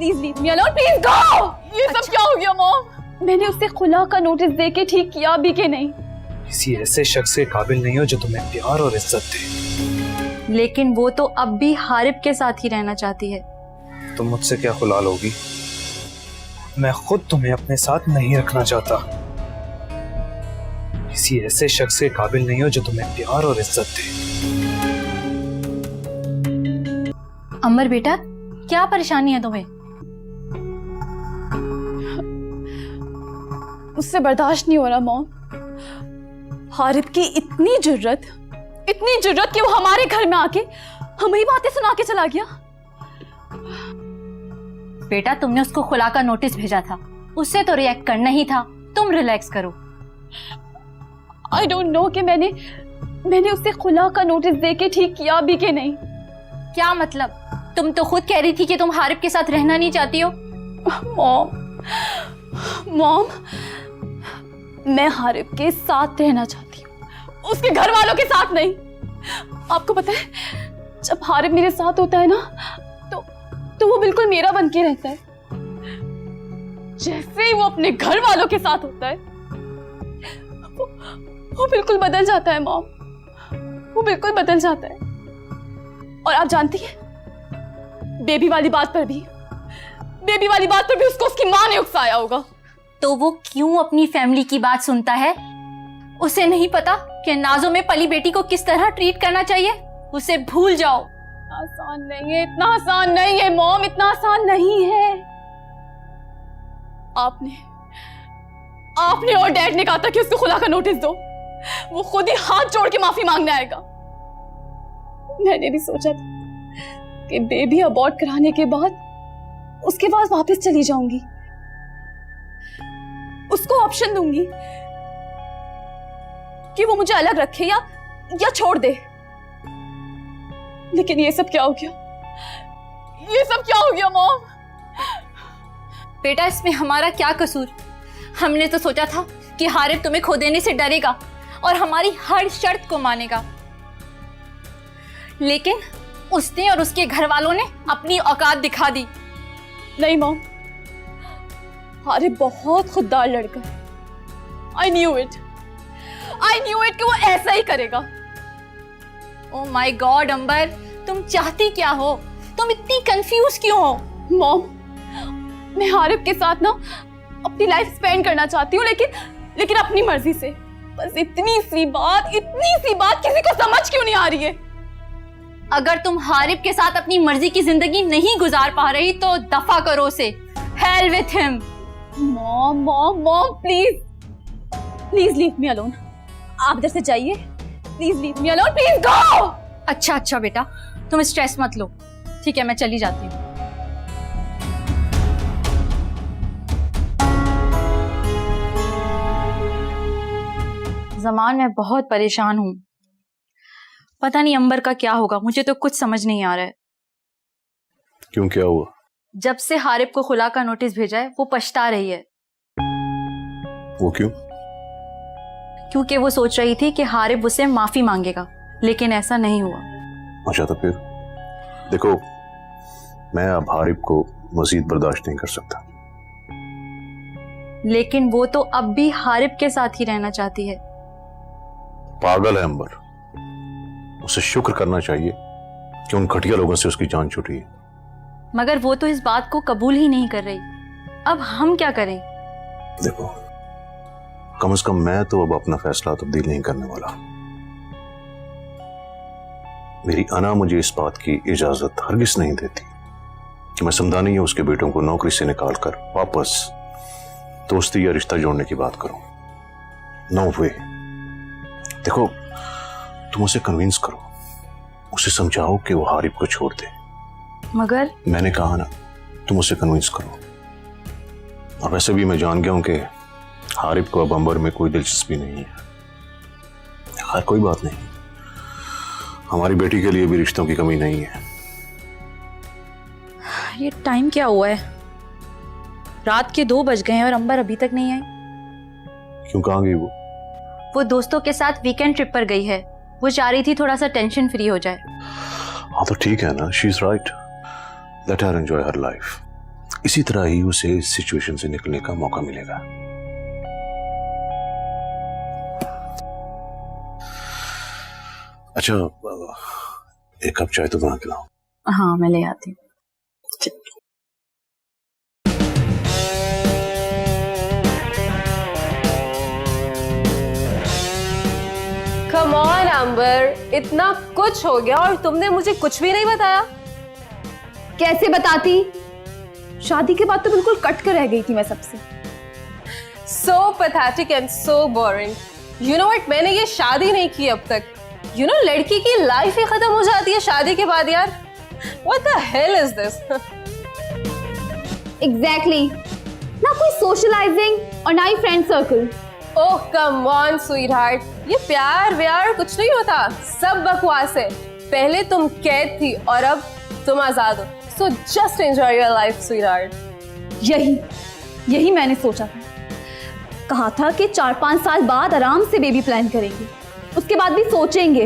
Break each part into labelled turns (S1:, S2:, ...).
S1: Please leave me alone, please go.
S2: ये सब क्या हो गया मॉम?
S1: मैंने उसे खुला का नोटिस दे के ठीक किया भी कि नहीं?
S3: किसी ऐसे शख्स के काबिल नहीं हो जो तुम्हें प्यार और इज्जत दे।
S4: लेकिन वो तो अब भी हारिब के साथ ही रहना चाहती है।
S3: तुम मुझसे क्या खुला लोगी? मैं खुद तुम्हें अपने साथ नहीं रखना चाहता। किसी ऐसे शख्स के काबिल नहीं हो जो तुम्हें प्यार और इज्जत दे।
S4: अंबर बेटा, क्या परेशानी है तुम्हें?
S1: उससे बर्दाश्त नहीं हो रहा मॉम। हारिब की इतनी जुर्रत कि वो हमारे घर में आके हमें ही बातें सुना के चला गया।
S4: बेटा, तुमने उसको खुला का नोटिस भेजा था, उससे तो रिएक्ट करना ही था। तुम रिलैक्स करो।
S1: आई डोंट नो कि मैंने उसे खुला का नोटिस दे के ठीक किया भी कि नहीं।
S4: क्या मतलब? तुम तो खुद कह रही थी कि तुम हारिब के साथ रहना नहीं चाहती हो।
S1: मॉम, मैं हारिब के साथ रहना चाहती हूँ, उसके घर वालों के साथ नहीं। आपको पता है, जब हारिब मेरे साथ होता है ना तो वो बिल्कुल मेरा बन के रहता है। जैसे ही वो अपने घर वालों के साथ होता है वो बिल्कुल बदल जाता है मॉम, वो बिल्कुल बदल जाता है। और आप जानती हैं, बेबी वाली बात पर भी उसको उसकी माँ ने उकसाया होगा।
S4: तो वो क्यों अपनी फैमिली की बात सुनता है? उसे नहीं पता कि नाजो में पली बेटी को किस तरह ट्रीट करना चाहिए? उसे भूल जाओ।
S1: आसान नहीं है, इतना आसान नहीं है मॉम, इतना आसान नहीं है। आपने और डैड ने कहा था कि उसको खुला का नोटिस दो। वो खुद ही हाथ जोड़ के माफी मांगने आएगा। मैंने भी सोचा था कि बेबी अबॉर्ट कराने के बाद उसके पास वापस चली जाऊंगी, उसको ऑप्शन दूंगी कि वो मुझे अलग रखे या छोड़ दे। लेकिन ये सब क्या हो गया मॉम?
S4: बेटा, इसमें हमारा क्या कसूर? हमने तो सोचा था कि हारिब तुम्हें खो देने से डरेगा और हमारी हर शर्त को मानेगा, लेकिन उसने और उसके घर वालों ने अपनी औकात दिखा दी।
S1: नहीं मॉम, हारिब बहुत खुददार लड़का है। I knew it कि वो ऐसा ही करेगा।
S4: ओह माय गॉड अंबर, तुम चाहती क्या हो? तुम इतनी कंफ्यूज क्यों हो?
S1: मॉम, मैं हारिब के साथ ना अपनी लाइफ स्पेंड करना चाहती हूँ, लेकिन अपनी मर्जी से। बस इतनी सी बात किसी को समझ क्यों नहीं आ रही है?
S4: अगर तुम हारिब के साथ अपनी मर्जी की जिंदगी नहीं गुजार पा रही तो दफा करो उसे। Hell with him।
S1: Mom please leave me alone. आप इधर से जाइए, please leave me alone, please go.
S4: अच्छा बेटा, तुम स्ट्रेस मत लो। ठीक है, मैं चली जाती हूँ। ज़मान, मैं बहुत परेशान हूँ। पता नहीं अंबर का क्या होगा, मुझे तो कुछ समझ नहीं आ रहा है।
S5: क्यों, क्या हुआ?
S4: जब से हारिब को खुला का नोटिस भेजा है, वो पछता रही है।
S5: वो क्यों?
S4: क्योंकि वो सोच रही थी कि हारिब उससे माफी मांगेगा, लेकिन ऐसा नहीं हुआ।
S5: अच्छा, तो फिर देखो, मैं अब हारिब को मजीद बर्दाश्त नहीं कर सकता।
S4: लेकिन वो तो अब भी हारिब के साथ ही रहना चाहती है।
S5: पागल है अंबर, उसे शुक्र करना चाहिए कि उन घटिया लोगों से उसकी जान छूटी है।
S4: मगर वो तो इस बात को कबूल ही नहीं कर रही। अब हम क्या करें?
S5: देखो, कम से कम मैं तो अब अपना फैसला तब्दील नहीं करने वाला। मेरी अना मुझे इस बात की इजाजत हरगिज नहीं देती कि मैं समदानी या उसके बेटों को नौकरी से निकालकर वापस दोस्ती या रिश्ता जोड़ने की बात करूं। नो वे। देखो, तुम उसे कन्विंस करो, उसे समझाओ कि वो हारिब को छोड़ दे।
S4: मगर
S5: मैंने कहा ना, तुम उसे कन्विंस करो। और वैसे भी मैं जान गया हूं कि हारिब को अब अंबर में कोई दिलचस्पी नहीं है। खैर, कोई बात नहीं, हमारी बेटी के लिए भी रिश्तों की कमी नहीं है।
S4: ये टाइम क्या हुआ है? रात के 2 बज गए हैं और अंबर अभी तक नहीं आई।
S5: क्यों, कहाँ गई वो?
S4: वो दोस्तों के साथ वीकेंड ट्रिप पर गई है। वो चाह रही थी थोड़ा सा टेंशन फ्री हो जाए।
S5: हाँ, तो ठीक है ना, she is right, let her enjoy her life. इसी तरह ही उसे इस सिचुएशन से निकलने का मौका मिलेगा। अच्छा, एक कप चाय तो बना के लाओ।
S1: हाँ, मैं ले आती हूँ।
S2: कम ऑन अंबर, इतना कुछ हो गया और तुमने मुझे कुछ भी नहीं बताया।
S1: कैसे बताती? शादी के बाद तो बिल्कुल कट कर रह गई थी मैं सबसे।
S2: So pathetic and so boring. You know what? मैंने ये शादी नहीं की अब तक। You know, लड़की की लाइफ ही खत्म हो जाती है शादी के बाद यार। What the hell is this?
S1: Exactly. ना कोई सोशलाइजिंग और ना ही friend circle.
S2: Oh come on, sweetheart. ये प्यार व्यार कुछ नहीं होता, सब बकवास है। पहले तुम कैद थी और अब तुम आजाद हो। So just enjoy your life, sweetheart.
S1: यही मैंने सोचा था। कहा था कि 4-5 साल बाद आराम से बेबी प्लान करेंगे, उसके बाद भी सोचेंगे।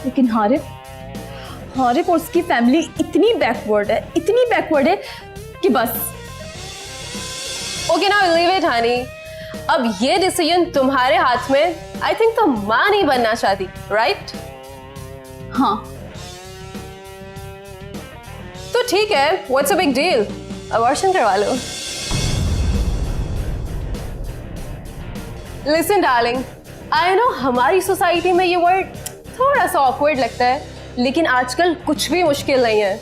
S1: लेकिन हारिफ और उसकी फैमिली इतनी बैकवर्ड है कि बस।
S2: Okay, now leave it, honey. अब ये डिसीजन तुम्हारे हाथ में। I think तुम माँ नहीं बनना चाहती, right?
S1: हाँ।
S2: तो ठीक है, What's a big deal? Abortion करवा लो। Listen, darling, I know हमारी सोसाइटी में ये वर्ड थोड़ा सा awkward लगता है, लेकिन आजकल कुछ भी मुश्किल नहीं है।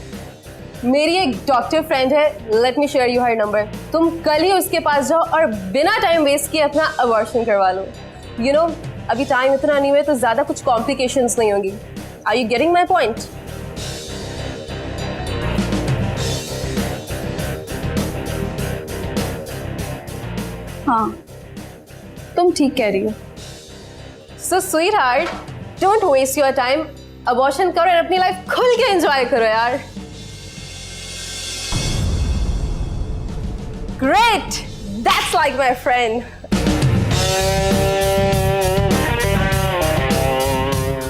S2: मेरी एक डॉक्टर फ्रेंड है, let me share you her number. तुम कल ही उसके पास जाओ और बिना टाइम वेस्ट किए अपना अबॉर्शन करवा लो। यू नो, अभी टाइम इतना नहीं है तो ज्यादा कुछ कॉम्प्लिकेशंस नहीं होंगी। Are you getting my point?
S1: हाँ, तुम ठीक कह रही हो।
S2: So sweetheart, don't waste your time, abortion करो और अपनी लाइफ खुल के एंजॉय करो यार। Great! That's like my friend.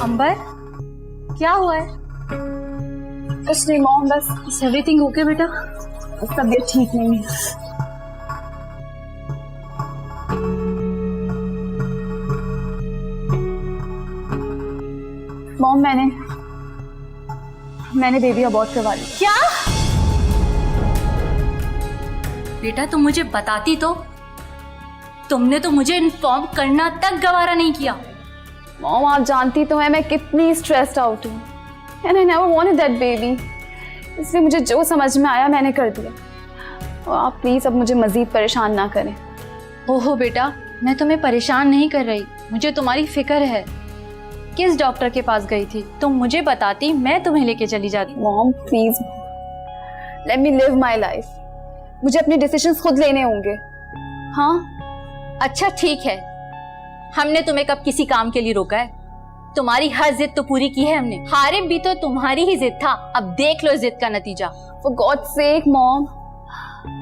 S4: अंबर, क्या हुआ है?
S1: कुछ नहीं मॉम, बस
S4: एवरीथिंग ओके बेटा?
S1: तबीयत ठीक नहीं है। मॉम, मैंने बेबी अबॉर्ट करवा ली।
S4: क्या? बेटा तुम मुझे बताती तो। तुमने तो मुझे इन्फॉर्म करना तक गवारा नहीं किया।
S1: मॉम, आप जानती तो हैं मैं कितनी स्ट्रेस्ड आउट हूँ, and I never wanted that baby. इसलिए मुझे जो समझ में आया मैंने कर दिया। और आप प्लीज अब मुझे मजीद परेशान ना करें।
S4: ओहो बेटा, मैं तुम्हें परेशान नहीं कर रही, मुझे तुम्हारी फिक्र है। किस डॉक्टर के पास गई थी? तुम मुझे बताती, मैं तुम्हें लेके चली जाती।
S1: Mom please, let me live my life. मुझे अपने डिसीजंस खुद लेने होंगे। हाँ
S4: अच्छा ठीक है, हमने तुम्हें कब किसी काम के लिए रोका है? तुम्हारी हर जिद तो पूरी की है हमने। हारिब भी तो तुम्हारी ही जिद था, अब देख लो जिद का नतीजा।
S1: फॉर गॉड सेक मॉम,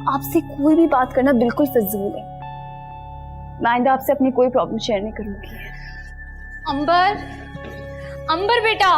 S1: आपसे कोई भी बात करना बिल्कुल फिजूल है। मैं आइंदा आपसे अपनी कोई प्रॉब्लम शेयर नहीं करूंगी।
S4: अंबर, अंबर बेटा।